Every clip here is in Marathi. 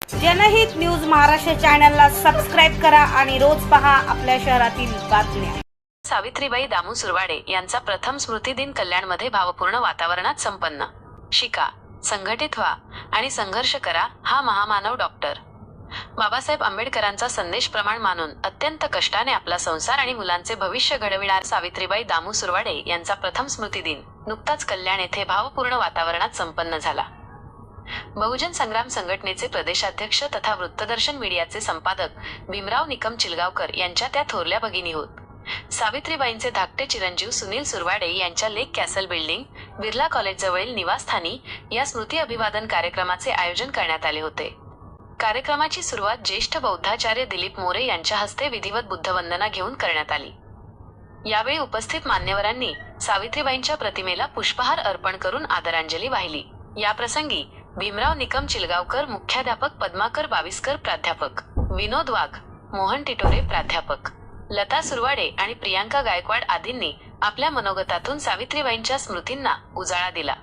जनहित न्यूज महाराष्ट्र चॅनलला सबस्क्राइब करा आणि रोज पहा आपल्या शहरातील बातम्या। सावित्रीबाई दामू सुरवाडे यांचा प्रथम स्मृतिदिन कल्याणमध्ये भावपूर्ण वातावरणात संपन्न। शिका, संघटित व्हा आणि संघर्ष करा हा महामानव डॉक्टर बाबासाहेब आंबेडकरांचा संदेश प्रमाण मानून अत्यंत कष्टाने आपला संसार आणि मुलांचे भविष्य घडविणार सावित्रीबाई दामू सुरवाडे यांचा प्रथम स्मृतिदिन नुकताच कल्याण येथे भावपूर्ण वातावरणात संपन्न झाला। बहुजन संग्राम संघटनेचे प्रदेशाध्यक्ष तथा वृत्तदर्शन मीडियाचे संपादक भीमराव निकम चिलगावकर यांच्या त्या थोरल्या भगिनी होत। सावित्रीबाईंचे धाकटे चिरंजीव सुनील सुरवाडे यांच्या लेक कॅसल बिल्डिंग, बिर्ला कॉलेज जवळील निवासस्थानी या स्मृती अभिवादन कार्यक्रमाचे आयोजन करण्यात आले होते। कार्यक्रमाची सुरुवात ज्येष्ठ बौद्धाचार्य दिलीप मोरे यांच्या हस्ते विधिवत बुद्धवंदना घेऊन करण्यात आली। यावेळी उपस्थित मान्यवरांनी सावित्रीबाईंच्या प्रतिमेला पुष्पहार अर्पण करून आदरांजली वाहिली। याप्रसंगी भीमराव निकम चिलगावकर, मुख्याध्यापक पद्माकर बाविस्कर, प्राध्यापक विनोद वाघ, मोहन टिटोरे प्राध्यापक, लता सुरवाडे आणि प्रियांका गायकवाड आदींनी आपल्या मनोगतातून सावित्रीबाईंच्या स्मृतींना उजाळा दिला।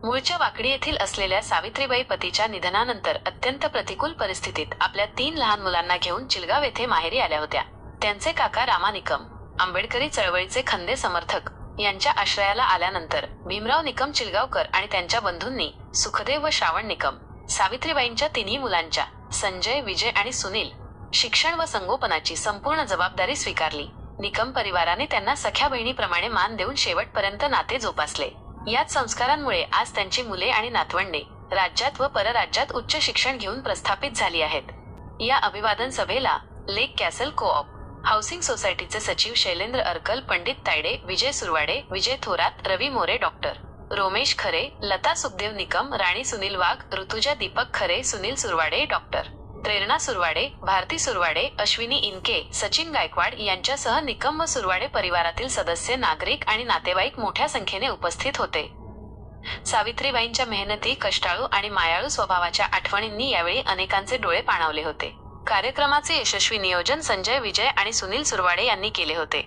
मूळच्या वाकडी येथील असलेल्या सावित्रीबाई पतीच्या निधनानंतर अत्यंत प्रतिकूल परिस्थितीत आपल्या 3 लहान मुलांना घेऊन चिलगाव येथे माहेरी आल्या होत्या। त्यांचे काका रामा निकम, आंबेडकरी चळवळीचे खंदे समर्थक यांच्या आश्रयाला आल्यानंतर भीमराव निकम चिलगावकर आणि त्यांच्या बंधूंनी सुखदेव व श्रावण निकम, सावित्रीबाईंच्या 3ही मुलांच्या संजय, विजय आणि सुनील शिक्षण व संगोपनाची संपूर्ण जबाबदारी स्वीकारली। निकम परिवाराने त्यांना सख्या बहिणीप्रमाणे मान देऊन शेवटपर्यंत नाते जोपासले। याच संस्कारांमुळे आज त्यांची मुले आणि नातवंडे राज्यात व परराज्यात उच्च शिक्षण घेऊन प्रस्थापित झाली आहेत। या अभिवादन सभेला लेक कॅसल कोऑप हाऊसिंग सोसायटीचे सचिव शैलेंद्र अर्कल, पंडित तायडे, विजय सुरवाडे, विजय थोरात, रवी मोरे, डॉक्टर रोमेश खरे, लता सुखदेव निकम, राणी सुनील वाघ, ऋतुजा दीपक खरे, सुनील सुरवाडे, डॉक्टर प्रेरणा सुरवाडे, भारती सुरवाडे, अश्विनी इनके, सचिन गायकवाड यांच्यासह निकम व सुरवाडे परिवारातील सदस्य, नागरिक आणि नातेवाईक मोठ्या संख्येने उपस्थित होते। सावित्रीबाईंच्या मेहनती, कष्टाळू आणि मायाळू स्वभावाच्या आठवणींनी यावेळी अनेकांचे डोळे पाणावले होते। कार्यक्रमाचे यशस्वी नियोजन संजय, विजय आणि सुनील सुरवाडे यांनी केले होते।